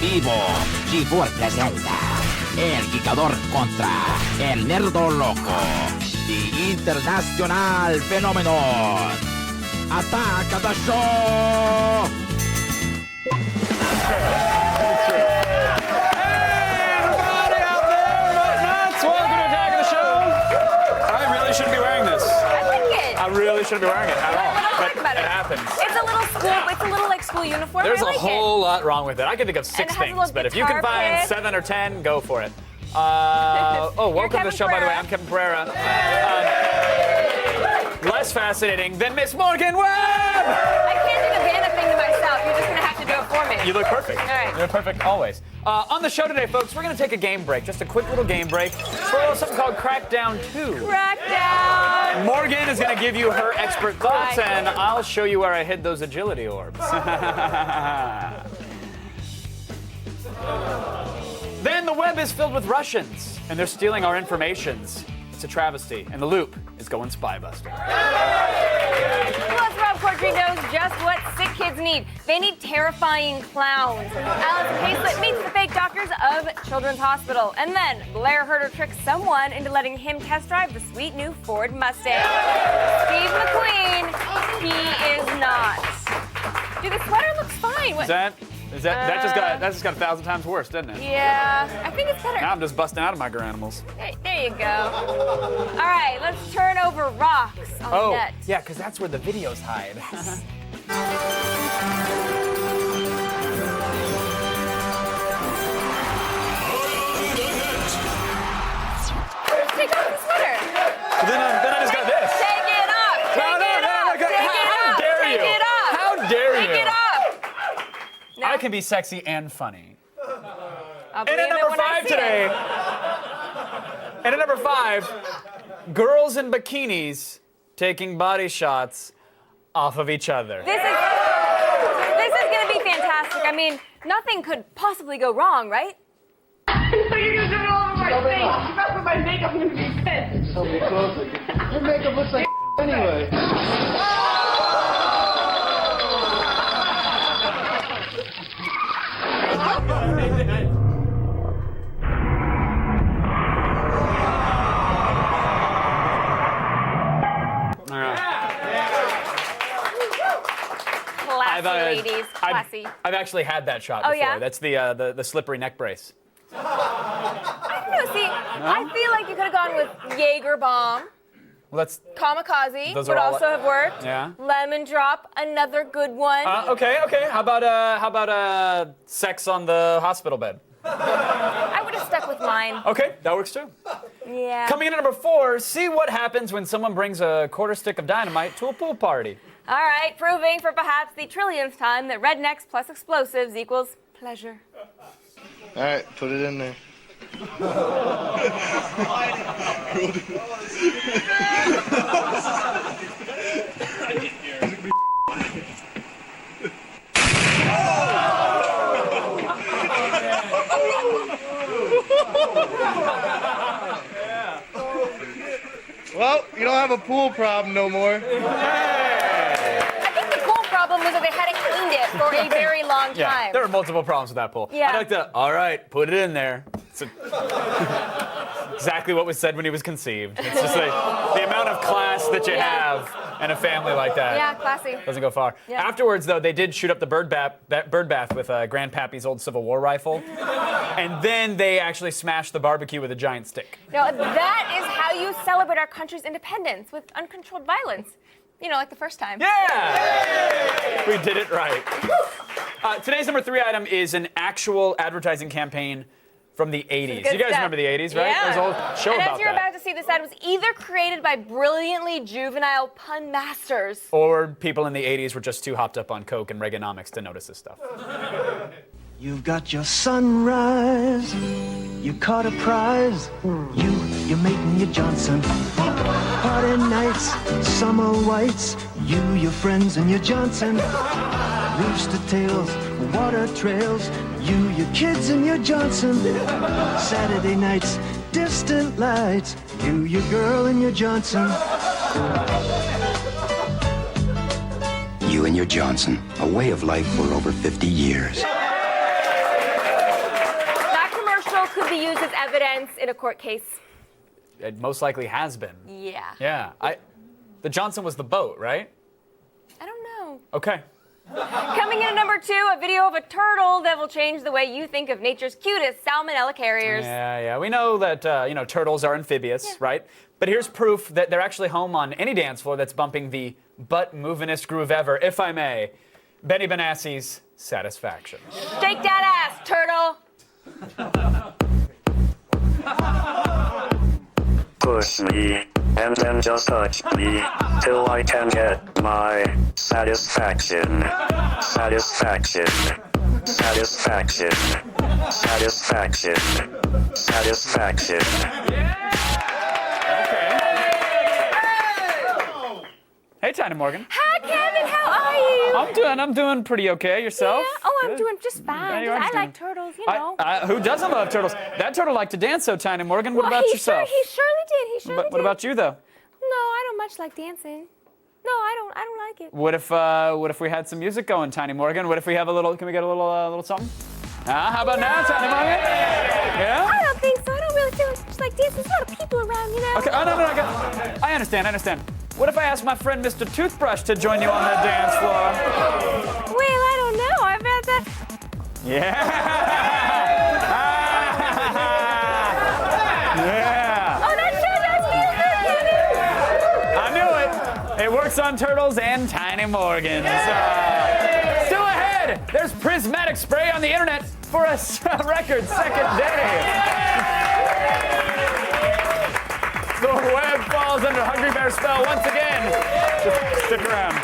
vivo, G4 presenta El Gigador contra El Nerdo Loco, The International Phenomenon. Ataca the show! Shouldn't be wearing this. I like it. I really shouldn't be wearing it at all. But But it happens. It's a little school. It's a little like school uniform. There's I like a whole lot wrong with it. I can think of And 6 it has a things, little but if you can guitar find pick. 7 or 10, go for it. Welcome to Kevin the show, by the way. Pereira. I'm Kevin Pereira. Less fascinating than Miss Morgan Webb! I can't do the Vanna thing to myself. You're just gonna have to do it for me. You look perfect. All right. You look perfect always. On the show today, folks, we're going to take a game break. Just a quick little game break for a little something called Crackdown 2. Crackdown. Morgan is going to give you her expert thoughts, Bye. and I'll show you where I hid those agility orbs. Then the web is filled with Russians, and they're stealing our informations. It's a travesty, and the loop is going spybuster. Plus, Rob Corddry knows just what sick kids need. They need terrifying clowns. Alice Hayslip meets the fake doctors of Children's Hospital. And then Blair Herter tricks someone into letting him test drive the sweet new Ford Mustang. Steve McQueen, he is not. Dude, the sweater looks fine. What? That just got 1,000 times worse, didn't it? Yeah, I think it's better. Now I'm just busting out of my granimals. There you go. All right, let's turn over rocks on the net. Yeah, because that's where the videos hide. Take off the sweater. then I just got this. Take it off. How dare you? Take it off. How dare you? Take it off. No. I can be sexy and funny. I'll And believe at it number when I 5 see today. it. And at number 5, girls in bikinis taking body shots off of each other. This is going to be fantastic. I mean, nothing could possibly go wrong, right? So you're gonna do it all over my face. You better put my makeup in your face. So be closer. Your makeup looks like anyway. All right. Classy, ladies. Classy. I've actually had that shot Oh, before. yeah? That's the slippery neck brace. I don't know, see, I feel like you could have gone with Jaeger Bomb. Well, that's Kamikaze Those would are all- also have worked. Yeah. Lemon Drop, another good one. okay. How about sex on the hospital bed? I would have stuck with mine. Okay, that works too. Yeah. Coming in at number 4, see what happens when someone brings a quarter stick of dynamite to a pool party. All right, proving for perhaps the trillionth time that rednecks plus explosives equals pleasure. All right, put it in there. Well, you don't have a pool problem no more. I think the pool problem was that they hadn't cleaned it for a very long Yeah, time. there are multiple problems with that pool. Yeah. I'd like to, all right, put it in there. It's exactly what was said when he was conceived. It's just like the amount of class that you Yeah. have in a family like that. Yeah, classy. Doesn't go far. Yeah. Afterwards, though, they did shoot up the bird bath with Grandpappy's old Civil War rifle. And then they actually smashed the barbecue with a giant stick. Now, that is how you celebrate our country's independence, with uncontrolled violence. You know, like the first time. Yeah! We did it right. Today's number 3 item is an actual advertising campaign from the 80s. Good You guys stuff. remember the 80s, right? Yeah. There's a whole show and about as you're that. about to see, this ad was either created by brilliantly juvenile pun masters. Or people in the 80s were just too hopped up on coke and Reaganomics to notice this stuff. You've got your sunrise, you caught a prize, you're making your Johnson. Party nights, summer whites, your friends and your Johnson. Rooster tails, water trails, your kids and your Johnson. Saturday nights, distant lights, your girl and your Johnson. You and your Johnson, a way of life for over 50 years. be used as evidence in a court case. It most likely has been. Yeah. Yeah. The Johnson was the boat, right? I don't know. Okay. Coming in at number 2, a video of a turtle that will change the way you think of nature's cutest salmonella carriers. Yeah. We know that turtles are amphibious, right? But here's proof that they're actually home on any dance floor that's bumping the butt-movinest groove ever, if I may. Benny Benassi's Satisfaction. Shake that ass, turtle. Push me, and then just touch me, till I can get my satisfaction. Satisfaction. Satisfaction. Satisfaction. Satisfaction. Hey, Tiny Morgan. Hi, Kevin. How are you? I'm doing pretty okay. Yourself? Yeah. Oh, I'm Good. doing just fine. you are I just like doing- turtles, you know. Who doesn't love turtles? That turtle liked to dance, so Tiny Morgan. What Well, about he yourself? He surely did. He surely did. What about you, though? No, I don't much like dancing. No, I don't like it. What if we had some music going, Tiny Morgan? What if we have a little? Can we get a little something? How about now, Tiny Morgan? Yeah. I don't think so. I don't really feel much like dancing. There's a lot of people around, you know. Okay. Oh no, I understand. What if I asked my friend Mr. Toothbrush to join you on the dance floor? Well, I don't know. I've had that. Yeah. Yeah. Oh, that sure does feel good, Kevin. I knew it. It works on turtles and Tiny Morgans. Still ahead, there's prismatic spray on the internet for a record second day. The web falls under Hungry Bear spell once again. Just stick around.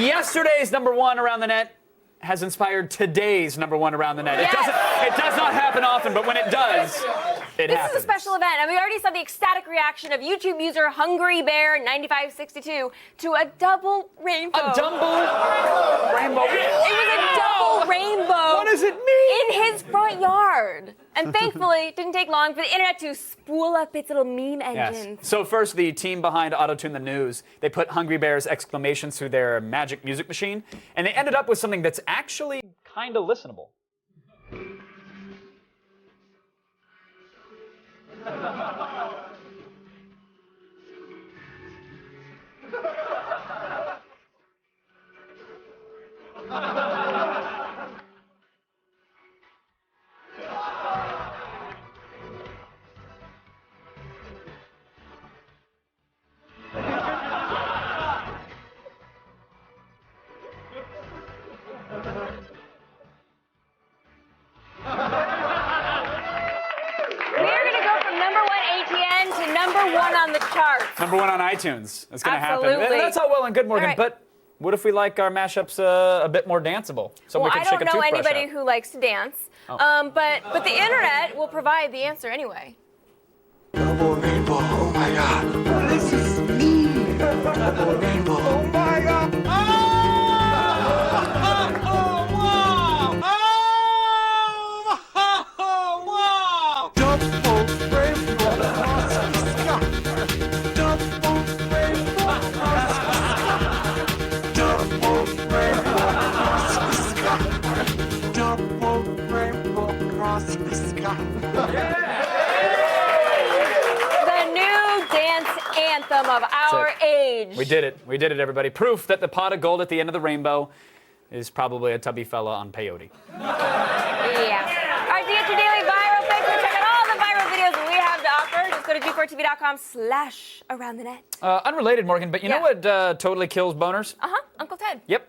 Yesterday's number 1 around the net has inspired today's number 1 around the net. Yes. It does not happen often, but when it does, it This happens. is a special event, and we already saw the ecstatic reaction of YouTube user Hungry Bear 9562 to a double rainbow. A double rainbow. It was a double rainbow. What does it mean? In his front yard. And thankfully, it didn't take long for the internet to spool up its little meme engine. Yes. So first, the team behind Auto-Tune the News, they put Hungry Bear's exclamations through their magic music machine, and they ended up with something that's actually kind of listenable. On the charts. Number 1 on iTunes. That's going to happen. Absolutely. That's all well and good, Morgan, All right. but what if we like our mashups a bit more danceable? So Well, we can I shake don't a know toothbrush anybody out. who likes to dance, but the internet will provide the answer anyway. Double rainbow, oh my god. This is me. Double rainbow, oh my god. The new dance anthem of our age. We did it, everybody. Proof that the pot of gold at the end of the rainbow is probably a tubby fella on peyote. Yeah. All right, to get your daily viral fix, check out all the viral videos that we have to offer. Just go to g4tv.com/aroundthenet. Unrelated, Morgan, but you know Yeah. what totally kills boners? Uncle Ted. Yep.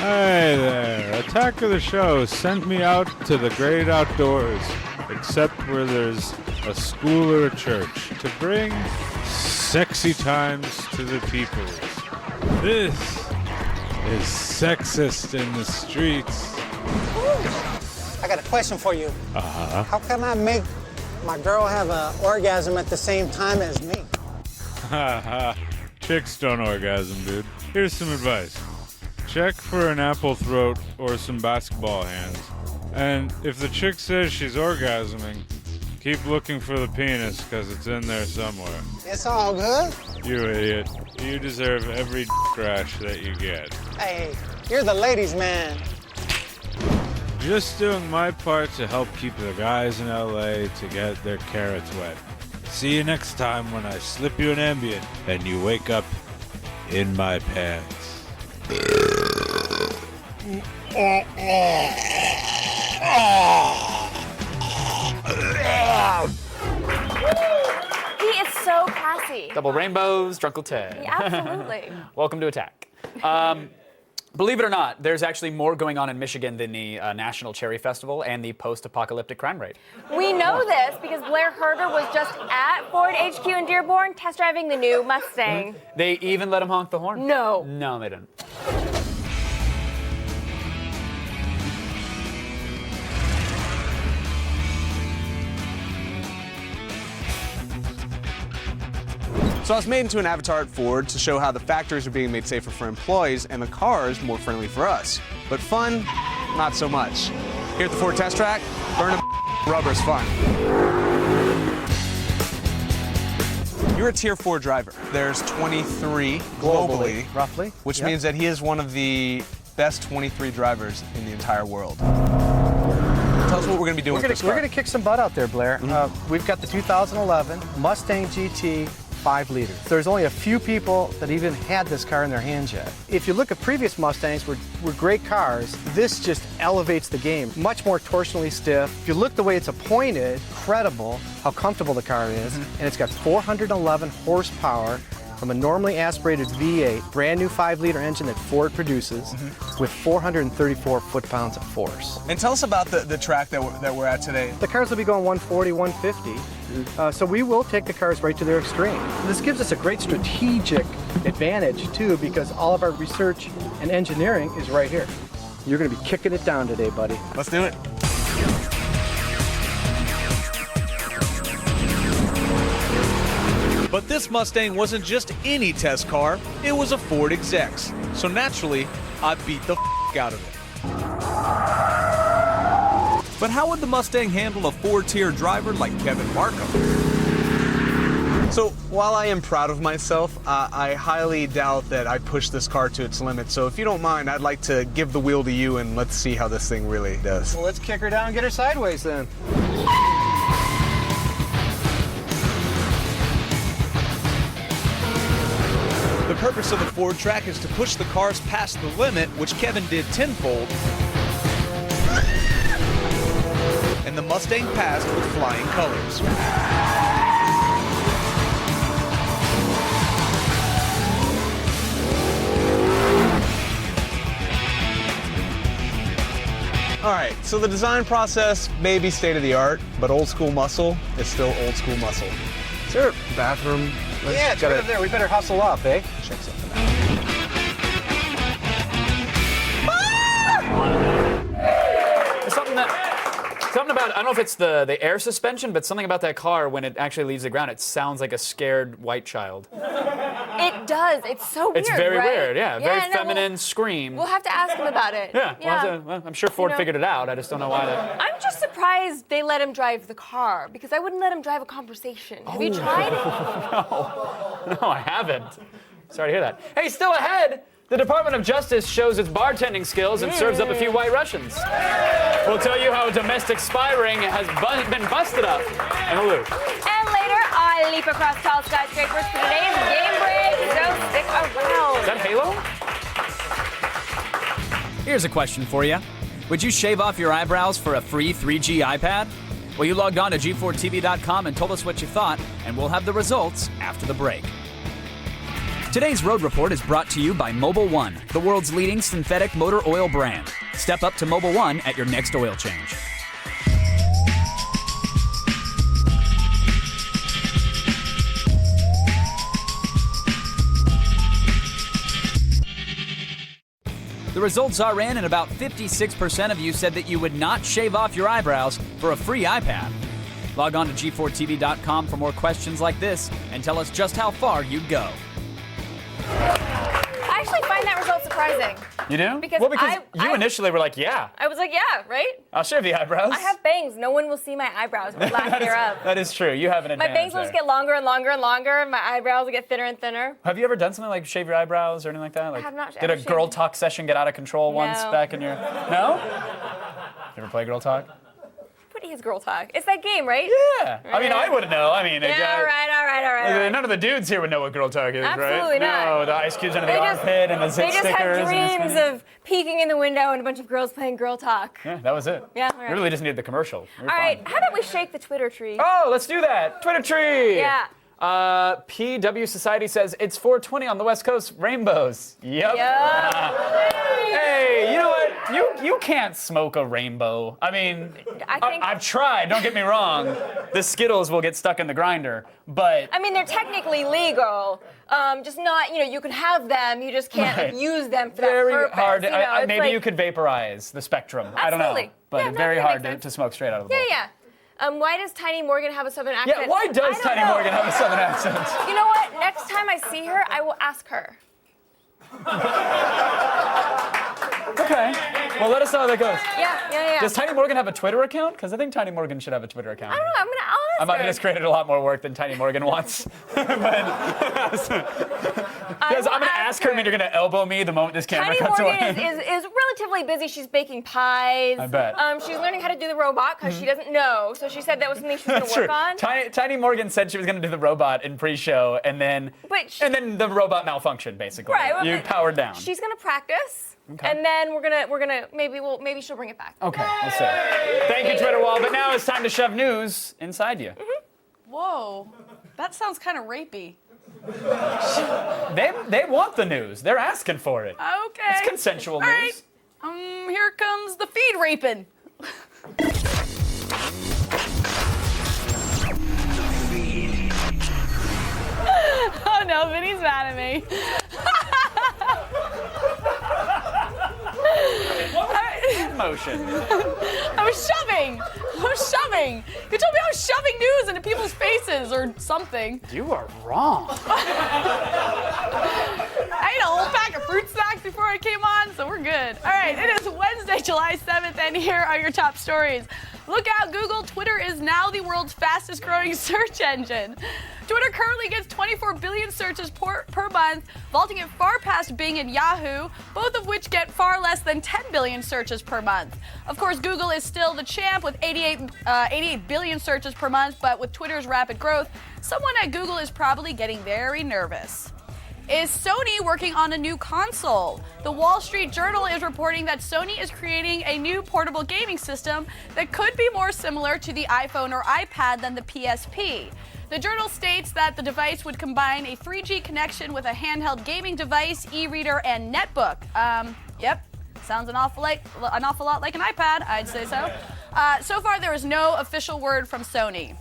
Hi there. Attack of the Show sent me out to the great outdoors, except where there's a school or a church, to bring sexy times to the people. This is Sexist in the Streets. I got a question for you. Uh-huh. How can I make my girl have an orgasm at the same time as me. Haha. Chicks don't orgasm, dude. Here's some advice. Check for an apple throat or some basketball hands. And if the chick says she's orgasming, keep looking for the penis, because it's in there somewhere. It's all good. You idiot. You deserve every crash that you get. Hey, you're the ladies' man. Just doing my part to help keep the guys in LA to get their carrots wet. See you next time when I slip you an Ambien and you wake up in my pants. He is so classy. Double rainbows, Drunkle Ted. Yeah, absolutely. Welcome to Attack. Believe it or not, there's actually more going on in Michigan than the National Cherry Festival and the post-apocalyptic crime rate. We know this because Blair Herter was just at Ford HQ in Dearborn test driving the new Mustang. They even let him honk the horn? No. No, they didn't. So I was made into an avatar at Ford to show how the factories are being made safer for employees and the cars more friendly for us. But fun, not so much. Here at the Ford Test Track, burning rubber is fun. You're a Tier 4 driver. There's 23 globally, roughly. Which Yep. means that he is one of the best 23 drivers in the entire world. Tell us what we're going to be doing with this car. We're going to kick some butt out there, Blair. We've got the 2011 Mustang GT 5 liters. There's only a few people that even had this car in their hands yet. If you look at previous Mustangs, were great cars. This just elevates the game. Much more torsionally stiff. If you look the way it's appointed, incredible how comfortable the car is. And it's got 411 horsepower from a normally aspirated V8, brand new 5-liter engine that Ford produces with 434 foot-pounds of force. And tell us about the track that we're at today. The cars will be going 140, 150. So we will take the cars right to their extreme. This gives us a great strategic advantage too, because all of our research and engineering is right here. You're going to be kicking it down today, buddy. Let's do it. But this Mustang wasn't just any test car, it was a Ford Execs. So naturally, I beat the out of it. But how would the Mustang handle a 4-tier driver like Kevin Markham? So while I am proud of myself, I highly doubt that I pushed this car to its limit. So if you don't mind, I'd like to give the wheel to you and let's see how this thing really does. Well, let's kick her down and get her sideways then. The purpose of the Ford track is to push the cars past the limit, which Kevin did tenfold. And the Mustang passed with flying colors. All right, so the design process may be state of the art, but old school muscle is still old school muscle. Is there a bathroom? Yeah, it's right over there. We better hustle up, eh? Check something out. There's something about, I don't know if it's the air suspension, but something about that car when it actually leaves the ground, it sounds like a scared white child. It does. It's so weird. It's very right? weird, yeah. Very no, feminine scream. We'll have to ask him about it. Yeah. Well, I'm sure Ford figured it out. I just don't know why. I'm just surprised they let him drive the car because I wouldn't let him drive a conversation. Have you tried? No, I haven't. Sorry to hear that. Hey, still ahead. The Department of Justice shows its bartending skills and serves up a few white Russians. We'll tell you how domestic spy ring has been busted up in a loop. And later, I leap across tall skyscrapers for today's game break, so stick around. Is that Halo? Here's a question for you. Would you shave off your eyebrows for a free 3G iPad? Well, you logged on to G4TV.com and told us what you thought, and we'll have the results after the break. Today's Road Report is brought to you by Mobil 1, the world's leading synthetic motor oil brand. Step up to Mobil 1 at your next oil change. The results are in, and about 56% of you said that you would not shave off your eyebrows for a free iPad. Log on to G4TV.com for more questions like this and tell us just how far you'd go. I actually find that result surprising. You do? Because you initially were like, yeah. I was like, yeah, right? I'll shave the eyebrows. I have bangs. No one will see my eyebrows or lack thereof. That is true. You have an My advantage bangs will just get longer and longer and longer, and my eyebrows will get thinner and thinner. Have you ever done something like shave your eyebrows or anything like that? Like, I have not did a ever girl shaved- talk session get out of control once No. back in your... No? You ever play girl talk? What is girl talk? It's that game, right? Yeah. I mean, I wouldn't know. I mean, Yeah, all right. none of the dudes here would know what girl talk is, right? Absolutely not. No, the ice cubes under the They just- armpit and the zit They just stickers. have and dreams of peeking in the window and a bunch of girls playing girl talk. Yeah, that was it. Yeah, all right. We really just needed the commercial. All right, how about we shake the Twitter tree? Oh, let's do that. Twitter tree. Yeah. PW Society says it's 420 on the West Coast. Rainbows. Yep. Hey, you know what? You can't smoke a rainbow. I mean, I've tried. Don't get me wrong. The Skittles will get stuck in the grinder, but I mean, they're technically legal, just not, you can have them, you just can't Right. use them for very that purpose. hard. It's Maybe like- you could vaporize the spectrum. I don't know, Absolutely. but Yeah, no, very that hard makes sense. to smoke straight out of the bowl. Yeah. Why does Tiny Morgan have a Southern accent? Yeah, why does I don't Tiny know. Morgan have a Southern accent? You know what? Next time I see her, I will ask her. Okay. Well, let us know how that goes. Yeah. Does Tiny Morgan have a Twitter account? Because I think Tiny Morgan should have a Twitter account. I don't know. I'll I ask might her. have just created a lot more work than Tiny Morgan wants. Yes, I'm going to ask her, and you're going to elbow me the moment this camera Tiny cuts Morgan away. is relatively busy. She's baking pies. I bet. She's learning how to do the robot because she doesn't know. So she said that was something she was going That's to true. work on. Tiny Morgan said she was going to do the robot in pre-show, and then the robot malfunctioned basically. Right, well, you but powered down. She's going to practice. Okay. And then we're gonna maybe she'll bring it back. Okay, we'll see. Thank you, Twitter Wall. But now it's time to shove news inside you. Whoa, that sounds kind of rapey. They want the news. They're asking for it. Okay. It's consensual All news. right. Here comes the feed raping. Oh no, Vinny's mad at me. Motion. I was shoving. You told me I was shoving news into people's faces or something. You are wrong. I ate a whole pack of fruit snacks before I came on, so we're good. All right, it is Wednesday, July 7th, and here are your top stories. Look out, Google. Twitter is now the world's fastest growing search engine. Twitter currently gets 24 billion searches per month, vaulting it far past Bing and Yahoo, both of which get far less than 10 billion searches per month. Of course, Google is still the champ with 88 billion searches per month, but with Twitter's rapid growth, someone at Google is probably getting very nervous. Is Sony working on a new console? The Wall Street Journal is reporting that Sony is creating a new portable gaming system that could be more similar to the iPhone or iPad than the PSP. The journal states that the device would combine a 3G connection with a handheld gaming device, e-reader, and netbook. Yep, sounds an awful lot like an iPad, I'd say so. So far, there is no official word from Sony.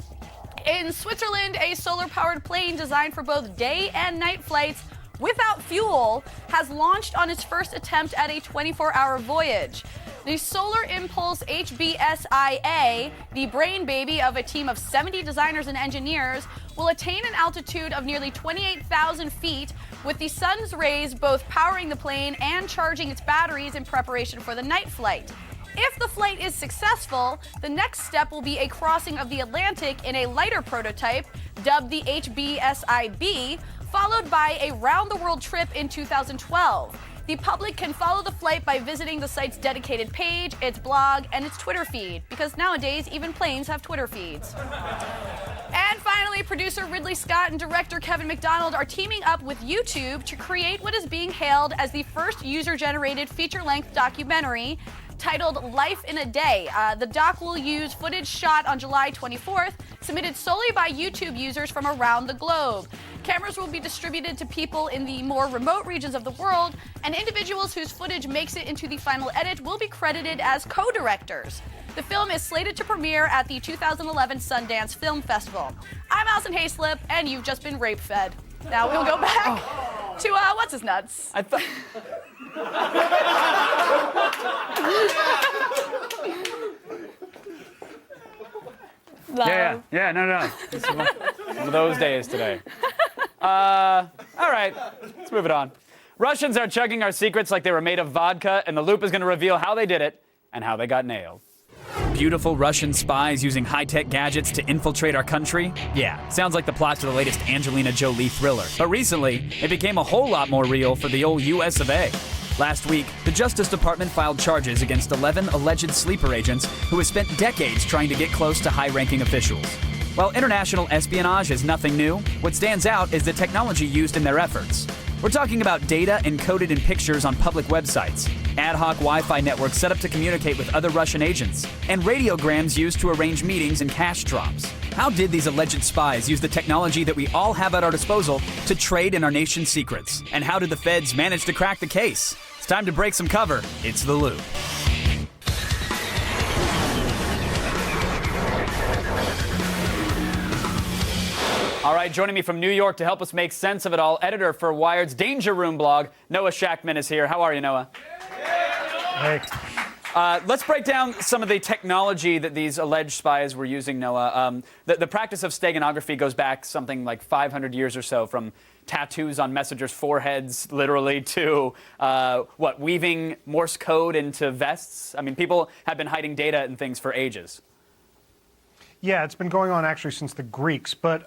In Switzerland, a solar-powered plane designed for both day and night flights without fuel has launched on its first attempt at a 24-hour voyage. The Solar Impulse HBSIA, the brain baby of a team of 70 designers and engineers, will attain an altitude of nearly 28,000 feet, with the sun's rays both powering the plane and charging its batteries in preparation for the night flight. If the flight is successful, the next step will be a crossing of the Atlantic in a lighter prototype, dubbed the HBSIB, followed by a round-the-world trip in 2012. The public can follow the flight by visiting the site's dedicated page, its blog, and its Twitter feed, because nowadays even planes have Twitter feeds. And finally, producer Ridley Scott and director Kevin McDonald are teaming up with YouTube to create what is being hailed as the first user-generated feature-length documentary titled Life in a Day. The doc will use footage shot on July 24th, submitted solely by YouTube users from around the globe. Cameras will be distributed to people in the more remote regions of the world, and individuals whose footage makes it into the final edit will be credited as co-directors. The film is slated to premiere at the 2011 Sundance Film Festival. I'm Allison Hayslip, and you've just been rape-fed. Now we'll go back to What's His Nuts. I thought... Love. No. This is one of those days today. All right, let's move it on. Russians are chugging our secrets like they were made of vodka, and The Loop is going to reveal how they did it and how they got nailed. Beautiful Russian spies using high-tech gadgets to infiltrate our country? Yeah, sounds like the plot to the latest Angelina Jolie thriller. But recently, it became a whole lot more real for the old US of A. Last week, the Justice Department filed charges against 11 alleged sleeper agents who have spent decades trying to get close to high-ranking officials. While international espionage is nothing new, what stands out is the technology used in their efforts. We're talking about data encoded in pictures on public websites, ad hoc Wi-Fi networks set up to communicate with other Russian agents, and radiograms used to arrange meetings and cash drops. How did these alleged spies use the technology that we all have at our disposal to trade in our nation's secrets? And how did the feds manage to crack the case? It's time to break some cover. It's The Loop. All right, joining me from New York to help us make sense of it all, editor for Wired's Danger Room blog, Noah Shachtman is here. How are you, Noah? Hey. Let's break down some of the technology that these alleged spies were using, Noah. The practice of steganography goes back something like 500 years or so, from tattoos on messengers' foreheads, literally, to, weaving Morse code into vests? I mean, people have been hiding data and things for ages. Yeah, it's been going on actually since the Greeks, but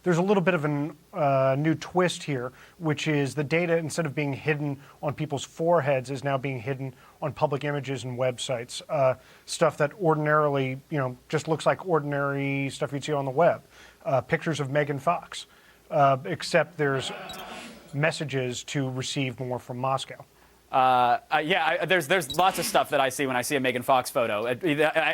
there's a little bit of a new twist here, which is the data, instead of being hidden on people's foreheads, is now being hidden on public images and websites. Stuff that ordinarily, just looks like ordinary stuff you'd see on the web. Pictures of Megan Fox, except there's messages to receive more from Moscow. There's lots of stuff that I see when I see a Megan Fox photo.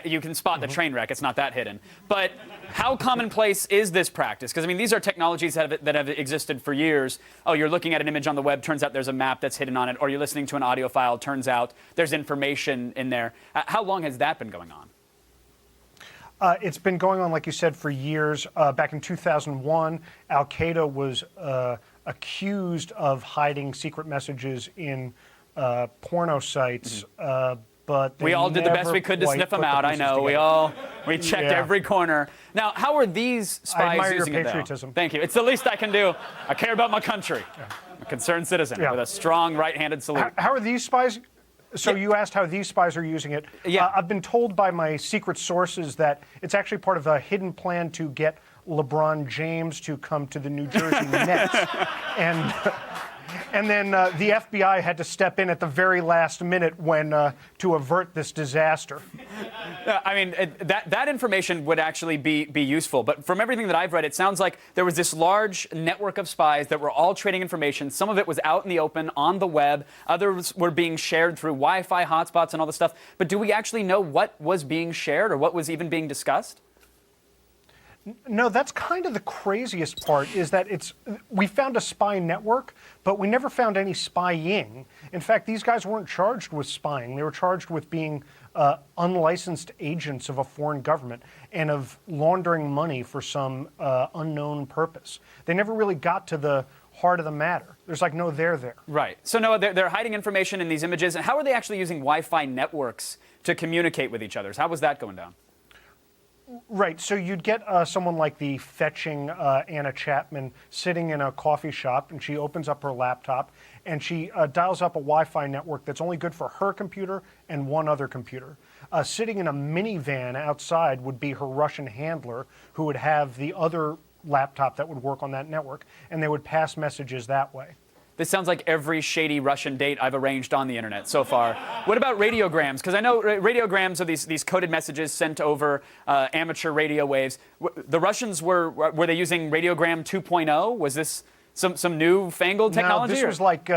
You can spot the train wreck. It's not that hidden. But how commonplace is this practice? Because, I mean, these are technologies that have existed for years. Oh, you're looking at an image on the web, turns out there's a map that's hidden on it. Or you're listening to an audio file, turns out there's information in there. How long has that been going on? It's been going on, like you said, for years. Back in 2001, Al-Qaeda was accused of hiding secret messages in porno sites, but we all did the best we could to sniff them out. I know. We checked every corner. Now, how are these spies using it, though? Patriotism. Thank you. It's the least I can do. I care about my country. I'm a concerned citizen with a strong right-handed salute. How are these spies? So you asked how these spies are using it. Yeah. I've been told by my secret sources that it's actually part of a hidden plan to get LeBron James to come to the New Jersey Nets. And then the FBI had to step in at the very last minute when to avert this disaster. I mean, that information would actually be useful. But from everything that I've read, it sounds like there was this large network of spies that were all trading information. Some of it was out in the open on the web. Others were being shared through Wi-Fi hotspots and all this stuff. But do we actually know what was being shared or what was even being discussed? No, that's kind of the craziest part, is that we found a spy network, but we never found any spying. In fact, these guys weren't charged with spying. They were charged with being unlicensed agents of a foreign government and of laundering money for some unknown purpose. They never really got to the heart of the matter. There's like no there. Right. So, Noah, they're hiding information in these images. And how are they actually using Wi-Fi networks to communicate with each other? How was that going down? Right, so you'd get someone like the fetching Anna Chapman sitting in a coffee shop, and she opens up her laptop, and she dials up a Wi-Fi network that's only good for her computer and one other computer. Sitting in a minivan outside would be her Russian handler, who would have the other laptop that would work on that network, and they would pass messages that way. This sounds like every shady Russian date I've arranged on the internet so far. What about radiograms? Because I know radiograms are these coded messages sent over amateur radio waves. The Russians were they using radiogram 2.0? Was this some newfangled technology? No, this was like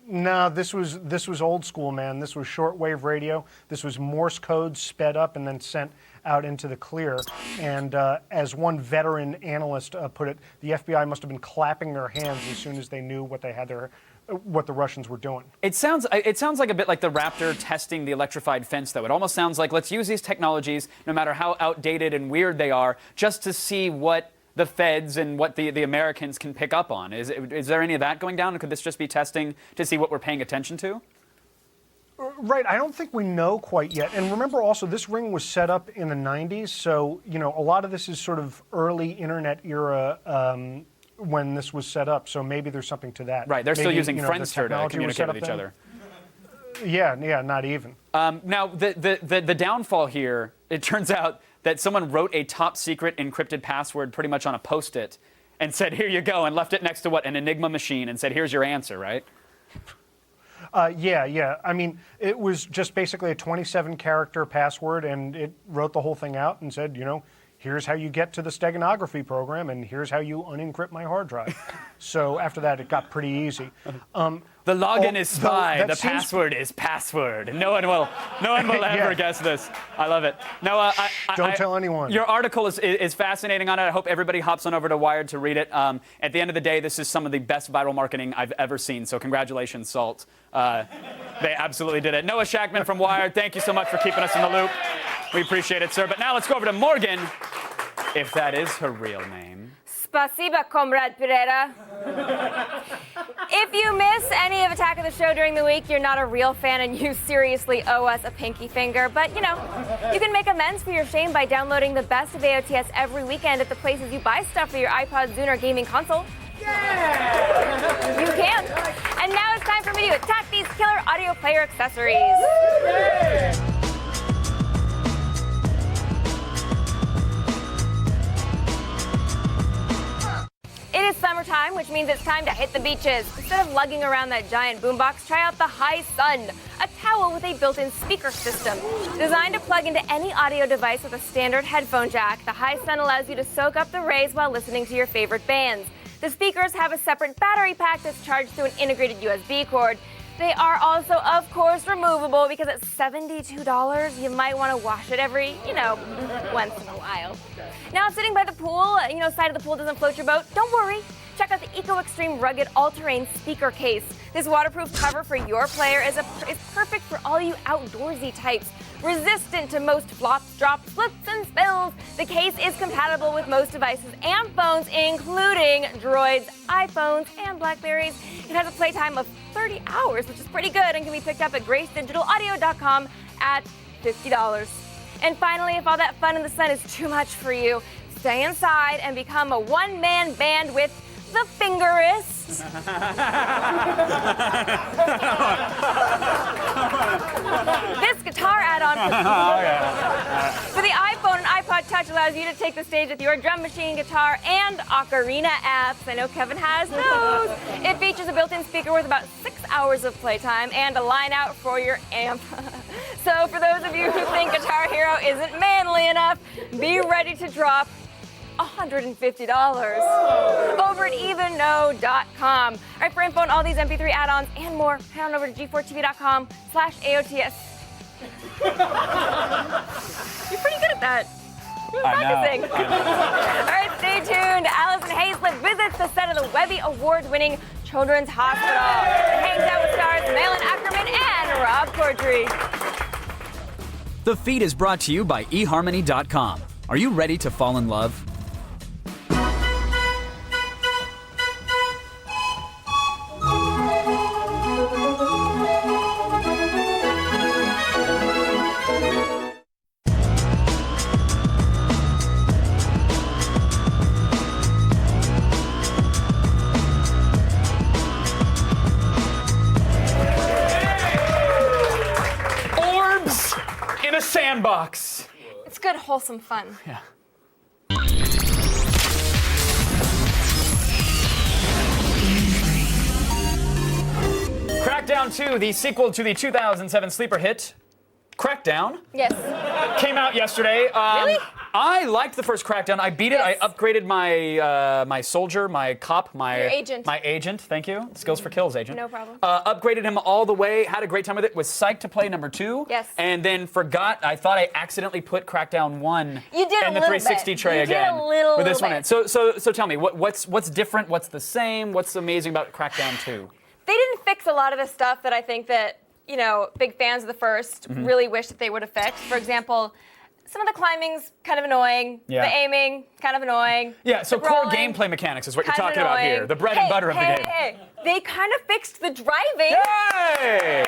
this was old school, man. This was shortwave radio. This was Morse code sped up and then sent out into the clear. And as one veteran analyst put it, the FBI must have been clapping their hands as soon as they knew what the Russians were doing. It sounds like a bit like the Raptor testing the electrified fence, though. It almost sounds like, let's use these technologies, no matter how outdated and weird they are, just to see what the feds and what the Americans can pick up on. Is there any of that going down? Or could this just be testing to see what we're paying attention to? Right, I don't think we know quite yet. And remember also, this ring was set up in the 90s, so, you know, a lot of this is sort of early internet era when this was set up, so maybe there's something to that. Right, they're still Maybe, using you know, the Friendster to technology was set communicate with up each other. Yeah, not even. Now, the downfall here, it turns out that someone wrote a top secret encrypted password pretty much on a Post-it and said, here you go, and left it next to what, an Enigma machine, and said, here's your answer, right? Yeah. I mean, it was just basically a 27-character password, and it wrote the whole thing out and said, you know, here's how you get to the steganography program, and here's how you unencrypt my hard drive. So after that, it got pretty easy. The login is spy. The password is password. No one will ever guess this. I love it. No, don't tell anyone. Your article is fascinating on it. I hope everybody hops on over to Wired to read it. At the end of the day, this is some of the best viral marketing I've ever seen. So congratulations, Salt. They absolutely did it. Noah Shackman from Wired, thank you so much for keeping us in the loop. We appreciate it, sir. But now let's go over to Morgan, if that is her real name. Spasiba, Comrade Pereira. If you miss any of Attack of the Show during the week, you're not a real fan and you seriously owe us a pinky finger. But, you know, you can make amends for your shame by downloading the best of AOTS every weekend at the places you buy stuff for your iPod, Zune, or gaming console. Yeah! You can. And now it's time for me to attack these killer audio player accessories. Yeah! It is summertime, which means it's time to hit the beaches. Instead of lugging around that giant boombox, try out the Hi-Sun, a towel with a built-in speaker system. Designed to plug into any audio device with a standard headphone jack, the Hi-Sun allows you to soak up the rays while listening to your favorite bands. The speakers have a separate battery pack that's charged through an integrated USB cord. They are also, of course, removable because at $72, you might want to wash it every, once in a while. Now, sitting by the pool, side of the pool doesn't float your boat. Don't worry. Check out the Eco Extreme Rugged All-Terrain Speaker Case. This waterproof cover for your player is perfect for all you outdoorsy types. Resistant to most flops, drops, slips, and spills, the case is compatible with most devices and phones, including Droids, iPhones, and Blackberries. It has a playtime of 30 hours, which is pretty good, and can be picked up at GraceDigitalAudio.com at $50. And finally, if all that fun in the sun is too much for you, stay inside and become a one-man band with the Fingerist. This guitar add-on for the iPhone and iPod Touch allows you to take the stage with your drum machine, guitar, and ocarina apps. I know Kevin has those. It features a built-in speaker with about 6 hours of playtime and a line out for your amp. So for those of you who think Guitar Hero isn't manly enough, be ready to drop $150 over at evenknow.com. All right, for info on all these MP3 add-ons and more, head on over to g4tv.com/AOTS. You're pretty good at that. You're practicing. All right, stay tuned. Allison Hayslip visits the set of the Webby Award-winning Children's Hospital and hangs out with stars Malin Ackerman and Rob Corddry. The feed is brought to you by eHarmony.com. Are you ready to fall in love? Orbs in a sandbox. It's good, wholesome fun. Yeah. Crackdown 2, the sequel to the 2007 sleeper hit, Crackdown. Yes. Came out yesterday. Really? I liked the first Crackdown. I beat it. Yes. I upgraded my my soldier, my cop, my Your agent. My agent. Thank you. Skills for kills, agent. No problem. Upgraded him all the way. Had a great time with it. Was psyched to play number 2. Yes. And then forgot. I thought I accidentally put Crackdown 1 You did in the a little 360 bit. tray You did again a little with this one. bit. In. So tell me what's different? What's the same? What's amazing about Crackdown 2? They didn't fix a lot of the stuff that I think that, big fans of the first really wish that they would have fixed. For example, some of the climbing's kind of annoying. Yeah. The aiming, kind of annoying. Yeah, so The core rolling, gameplay mechanics is what you're kind of talking about annoying. here. The bread and butter of the game. Hey, they kind of fixed the driving. Yay!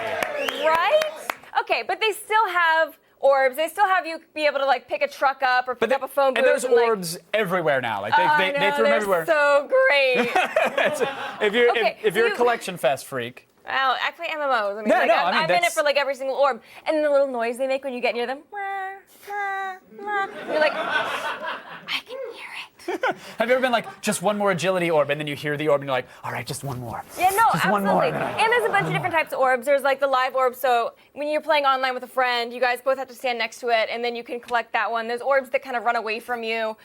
Right? Okay, but they still have orbs. They still have you be able to like pick a truck up or pick up a phone booth. And there's like, orbs everywhere now. Like they throw them they're everywhere. So great. if you're a collection fest freak. Well, actually MMOs. I mean, No, like, no, I'm in it that's- for like every single orb, and the little noise they make when you get near them. You're like, I can hear it. Have you ever been like, just one more agility orb, and then you hear the orb, and you're like, all right, just one more. Yeah, no, just absolutely. one more. And there's a bunch of different types of orbs. There's like the live orb, so when you're playing online with a friend, you guys both have to stand next to it, and then you can collect that one. There's orbs that kind of run away from you,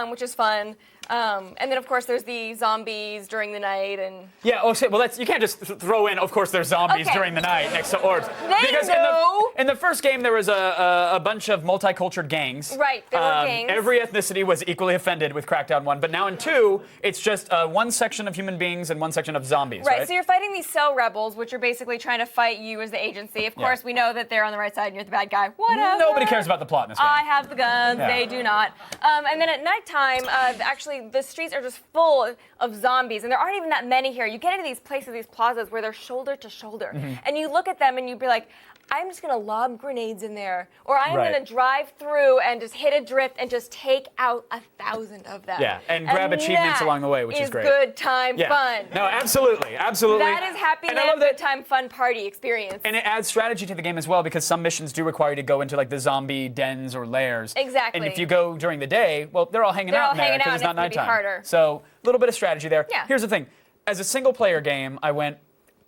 which is fun. And then, of course, there's the zombies during the night, and Yeah, well, you can't just throw in, of course, there's zombies during the night next to orbs. Because in the first game, there was a bunch of multicultural gangs. Right, there were gangs. Every ethnicity was equally offended with Crackdown 1, but now in 2, it's just one section of human beings and one section of zombies, right? So you're fighting these cell rebels, which are basically trying to fight you as the agency. Of course, we know that they're on the right side and you're the bad guy. Whatever. Nobody cares about the plot in this game. I have the guns. Yeah. They do not. And then at nighttime, actually, the streets are just full of zombies, and there aren't even that many here. You get into these places, these plazas, where they're shoulder to shoulder, and you look at them and you'd be like, I'm just gonna lob grenades in there, or I'm gonna drive through and just hit a drift and just take out 1,000 of them. Yeah, and grab achievements that along the way, which is great. Good time fun. No, absolutely. That is happyland, good time fun party experience. And it adds strategy to the game as well, because some missions do require you to go into like the zombie dens or lairs. Exactly. And if you go during the day, well, they're all hanging out in there because it's not and it's nighttime. gonna be harder. So a little bit of strategy there. Yeah. Here's the thing. As a single player game,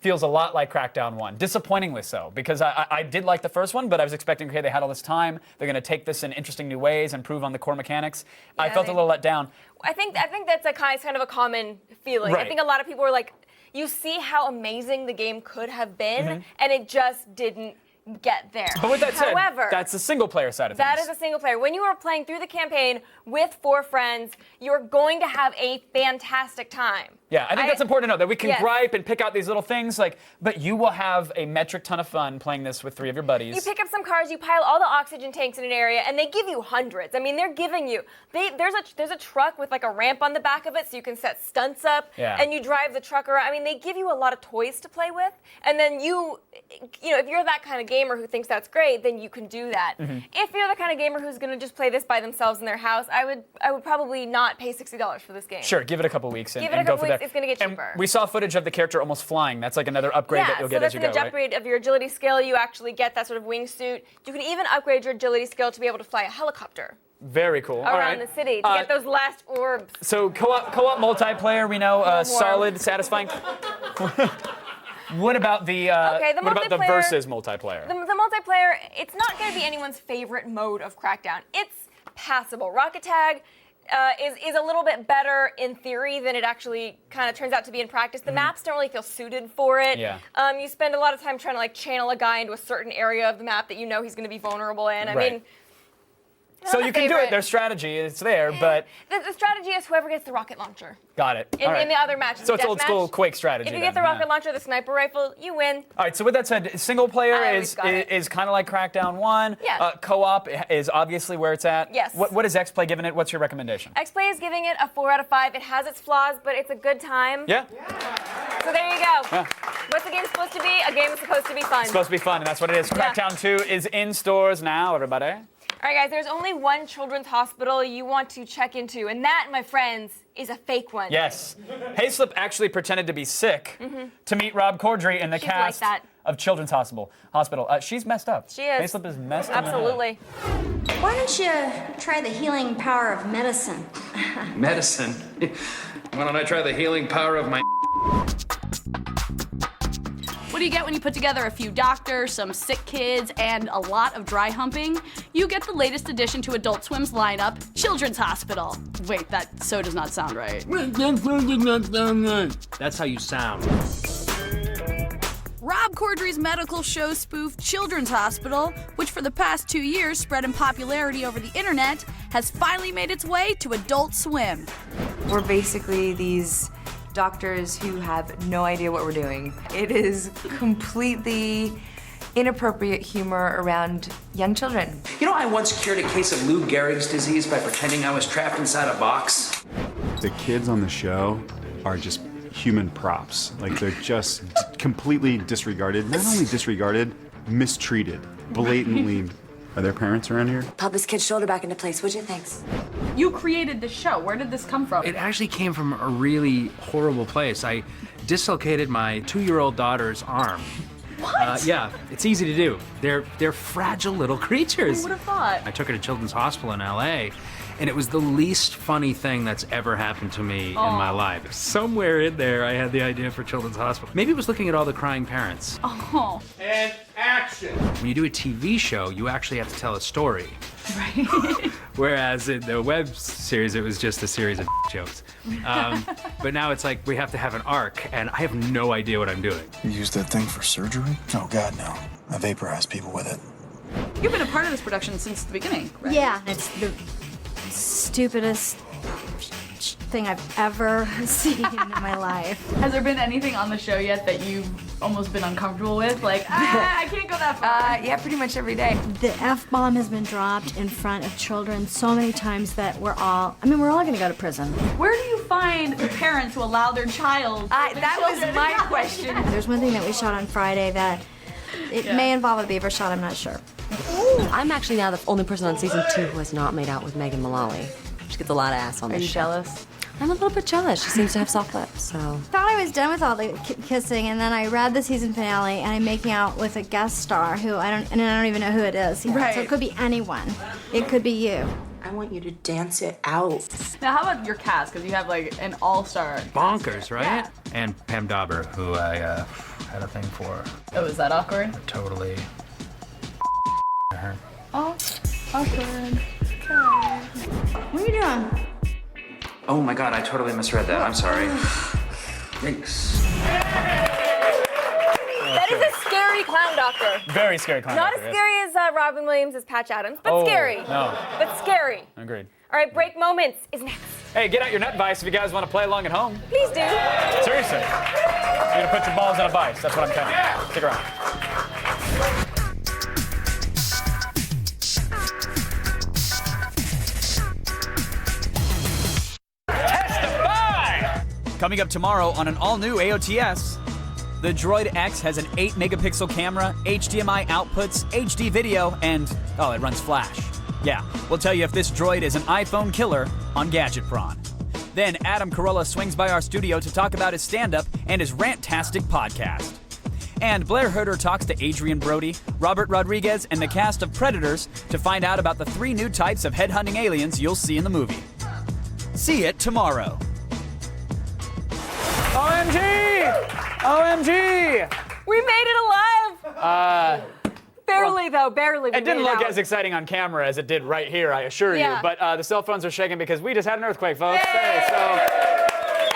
feels a lot like Crackdown 1. Disappointingly so, because I did like the first one, but I was expecting, okay, they had all this time. They're going to take this in interesting new ways, improve on the core mechanics. Yeah, I felt a little let down. I think that's kind of a common feeling. Right. I think a lot of people were like, you see how amazing the game could have been, and it just didn't get there. But with that said, however, that's the single player side of things. that is a single player. When you are playing through the campaign with 4 friends, you're going to have a fantastic time. Yeah, I think that's important to know, that we can Yes. gripe and pick out these little things, but you will have a metric ton of fun playing this with 3 of your buddies. You pick up some cars, you pile all the oxygen tanks in an area, and they give you hundreds. I mean, they're giving you. There's a truck with like a ramp on the back of it, so you can set stunts up, and you drive the truck around. I mean, they give you a lot of toys to play with, and then you know, if you're that kind of gamer who thinks that's great, then you can do that. If you're the kind of gamer who's going to just play this by themselves in their house, I would probably not pay $60 for this game. Sure, give it a couple weeks and Give it a go couple for that. weeks, it's going to get cheaper. And we saw footage of the character almost flying. That's like another upgrade that you'll get as you go, so that's an upgrade of your agility skill. You actually get that sort of wingsuit. You can even upgrade your agility skill to be able to fly a helicopter Very cool. All around right. the city to get those last orbs. So co-op multiplayer, we know, solid, satisfying. What about the what about the multiplayer- versus multiplayer? The multiplayer, it's not going to be anyone's favorite mode of Crackdown. It's passable. Rocket Tag is a little bit better in theory than it actually kind of turns out to be in practice. The maps don't really feel suited for it. Yeah. You spend a lot of time trying to like channel a guy into a certain area of the map that you know he's going to be vulnerable in. I mean, so you can do it. Their strategy is there, but the strategy is whoever gets the rocket launcher. got it. In, All right. in the other matches. So it's deathmatch, old school Quake strategy. If you then, get the yeah. rocket launcher, the sniper rifle, you win. All right, so with that said, single player I is always got it. kind of like Crackdown 1. Yeah. Co-op is obviously where it's at. Yes. What is X-Play giving it? What's your recommendation? X-Play is giving it a 4 out of 5. It has its flaws, but it's a good time. Yeah. So there you go. Yeah. What's the game supposed to be? A game is supposed to be fun. It's supposed to be fun, and that's what it is. Yeah. Crackdown 2 is in stores now, everybody. All right, guys, there's only one children's hospital you want to check into, and that, my friends, is a fake one. Yes. Hayslip actually pretended to be sick to meet Rob Corddry in the She's like cast that. of Children's Hospital. She's messed up. She is. Hayslip is messed up. Absolutely. Why don't you try the healing power of medicine? Medicine? Why don't I try the healing power of my... What do you get when you put together a few doctors, some sick kids, and a lot of dry humping? You get the latest addition to Adult Swim's lineup, Children's Hospital. Wait, that so does not sound right. That's how you sound. Rob Corddry's medical show spoof Children's Hospital, which for the past 2 years spread in popularity over the internet, has finally made its way to Adult Swim. We're basically these doctors who have no idea what we're doing. It is completely inappropriate humor around young children. You know, I once cured a case of Lou Gehrig's disease by pretending I was trapped inside a box. The kids on the show are just human props. Like, they're just completely disregarded. Not only disregarded, mistreated. blatantly. Are there parents around here? Pop this kid's shoulder back into place, would you? Thanks. You created the show. Where did this come from? It actually came from a really horrible place. I dislocated my 2-year-old daughter's arm. What? Yeah, it's easy to do. They're fragile little creatures. Who would have thought? I took her to Children's Hospital in LA, and it was the least funny thing that's ever happened to me in my life. Somewhere in there, I had the idea for Children's Hospital. Maybe it was looking at all the crying parents. Oh. And action. When you do a TV show, you actually have to tell a story. Right. Whereas in the web series, it was just a series of jokes. But now it's like we have to have an arc, and I have no idea what I'm doing. You used that thing for surgery? Oh, God, no. I vaporize people with it. You've been a part of this production since the beginning, right? Yeah, it's the stupidest thing I've ever seen in my life. Has there been anything on the show yet that you've almost been uncomfortable with? Like, I can't go that far. Yeah, pretty much every day. The F-bomb has been dropped in front of children so many times that we're all gonna go to prison. Where do you find the parents who allow their child? That was my question. There's one thing that we shot on Friday that it may involve a beaver shot, I'm not sure. I'm actually now the only person on season 2 who has not made out with Megan Mullally. She gets a lot of ass on this show. Are you jealous? I'm a little bit jealous. She seems to have soft lips, so. Thought I was done with all the kissing, and then I read the season finale, and I'm making out with a guest star who I don't even know who it is. Right. So it could be anyone. It could be you. I want you to dance it out. Now, how about your cast? Because you have like an all-star. Bonkers, right? Yeah. And Pam Dauber, who I had a thing for. Oh, is that awkward? Totally. Her. Oh, awkward. Okay. What are you doing? Oh my God, I totally misread that. I'm sorry. Yikes. That is a scary clown doctor. Very scary clown Not doctor, as yes. scary as Robin Williams as Patch Adams, but Oh, scary. no. But scary. Agreed. All right, break moments is next. Hey, get out your nut vice if you guys want to play along at home. Please do. Seriously. You're gonna put your balls in a vice. That's what I'm telling you. Stick around. Coming up tomorrow on an all-new AOTS, the Droid X has an 8-megapixel camera, HDMI outputs, HD video, and, it runs Flash. Yeah, we'll tell you if this droid is an iPhone killer on Gadget Prawn. Then Adam Carolla swings by our studio to talk about his stand-up and his Rantastic podcast. And Blair Herter talks to Adrian Brody, Robert Rodriguez, and the cast of Predators to find out about the 3 new types of headhunting aliens you'll see in the movie. See it tomorrow. OMG! OMG! We made it alive. Barely, though. Barely. It didn't look as exciting on camera as it did right here, I assure you. Yeah. But the cell phones are shaking because we just had an earthquake, folks. Hey, so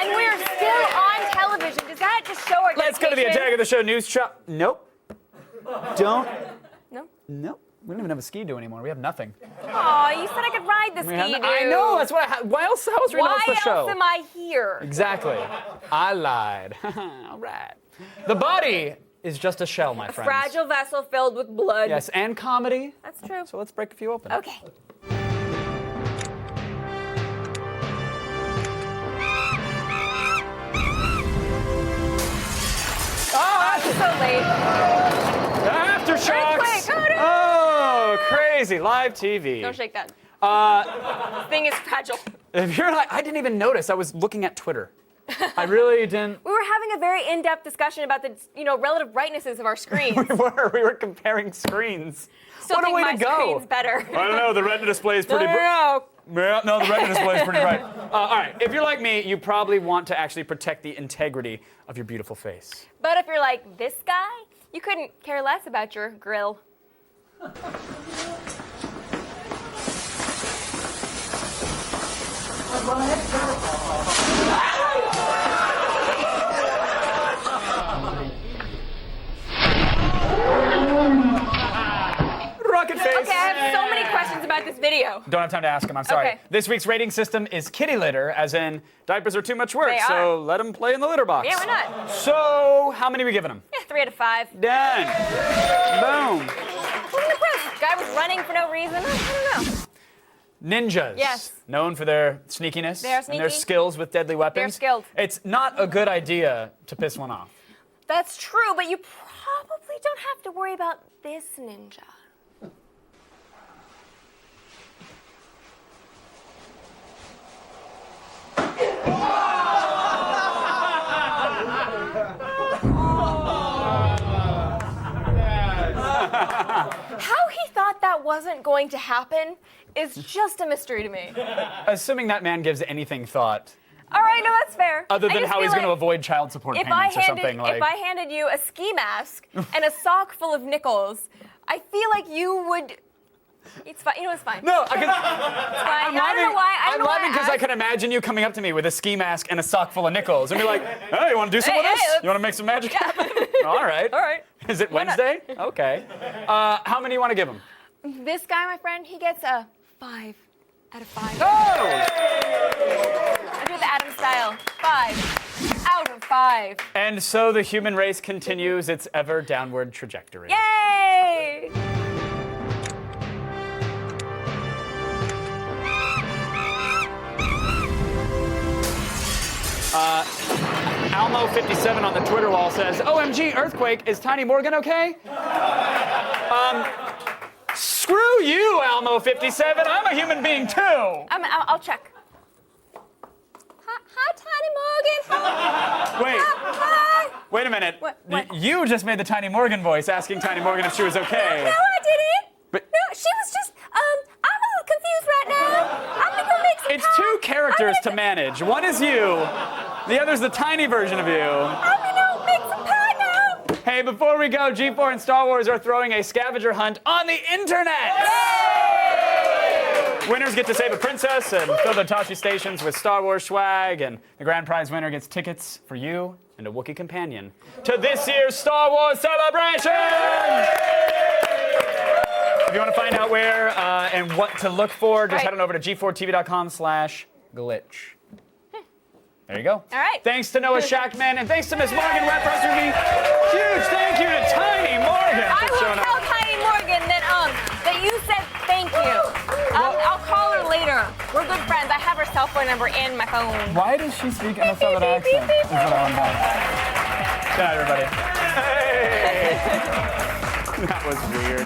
And we're still on television. Does that just show our let's go to the dedication? Attack of the Show news shop. Nope. Don't. No? Nope. We don't even have a ski-doo anymore. We have nothing. Aw, you said I could ride the ski-doo. I know. That's what. Why else? How else are we Why announced the show? else am I here? Exactly. I lied. All right. The body is just a shell, my friends. Fragile vessel filled with blood. Yes, and comedy. That's true. So let's break a few open. Okay. Ah! Oh, so late. Aftershocks. Earthquake. Oh, crazy. Live TV. Don't shake that. This thing is fragile. If you're like, I didn't even notice. I was looking at Twitter. I really didn't. We were having a very in-depth discussion about the, relative brightnesses of our screens. We were comparing screens. Still what a think way my to go. screen's better. I don't know. The retina display is pretty bright. No. Yeah, no, the retina display is pretty bright. All right. If you're like me, you probably want to actually protect the integrity of your beautiful face. But if you're like this guy, you couldn't care less about your grill. Rocket face. Okay, I have so many questions about this video. Don't have time to ask him. I'm sorry. Okay. This week's rating system is kitty litter, as in diapers are too much work, They so let them play in the litter box. Yeah, why not? So, how many are we giving them? Yeah, 3 out of 5. Done. Boom. Wasn't impressed. Guy was running for no reason. I don't know. Ninjas. Yes. Known for their sneakiness They are and their sneaky. skills with deadly weapons. They're skilled. It's not a good idea to piss one off. That's true, but you probably don't have to worry about this ninja. wasn't going to happen is just a mystery to me. Assuming that man gives anything thought, All right, no, that's fair. other I than just how feel he's going to like avoid child support payments or something like. If I handed you a ski mask and a sock full of nickels, I feel like you would. It's fine. You know, it's fine. No, it's fine. I don't know why. I'm laughing because I can imagine you coming up to me with a ski mask and a sock full of nickels and be like, "Hey, you want to do some of this? You want to make some magic happen?" All right. All right. Is it Wednesday? Okay. How many you want to give him? This guy, my friend, he gets a 5 out of 5. Oh! I do the Adam style. 5 out of 5. And so the human race continues its ever downward trajectory. Yay! Almo57 on the Twitter wall says, OMG, earthquake, is Tiny Morgan okay? Screw you, Almo57. I'm a human being too. I'll check. Hi, Tiny Morgan. Wait. Hi. Wait a minute. What? You just made the Tiny Morgan voice asking Tiny Morgan if she was okay. No, I didn't. But- No, she was just, I'm a little confused right now. I'm gonna go make some It's pie. two characters to manage. One is you. The other's the tiny version of you. I'm gonna make some pie now. Hey, before we go, G4 and Star Wars are throwing a scavenger hunt on the internet. Winners get to save a princess and fill the Tashi stations with Star Wars swag, and the grand prize winner gets tickets for you and a Wookiee companion to this year's Star Wars celebration. If you want to find out where and what to look for, just head on over to g4tv.com/glitch. There you go. All right. Thanks to Noah Shackman, and thanks to Miss Morgan Webb for hosting me. Huge thank you to Tiny Morgan I for will showing tell up. Tiny Morgan that you said thank you. I'll call her later. We're good friends. I have her cell phone number in my phone. Why does she speak in a southern accent? Is what I want to know. Good night, everybody. Hey! That was weird.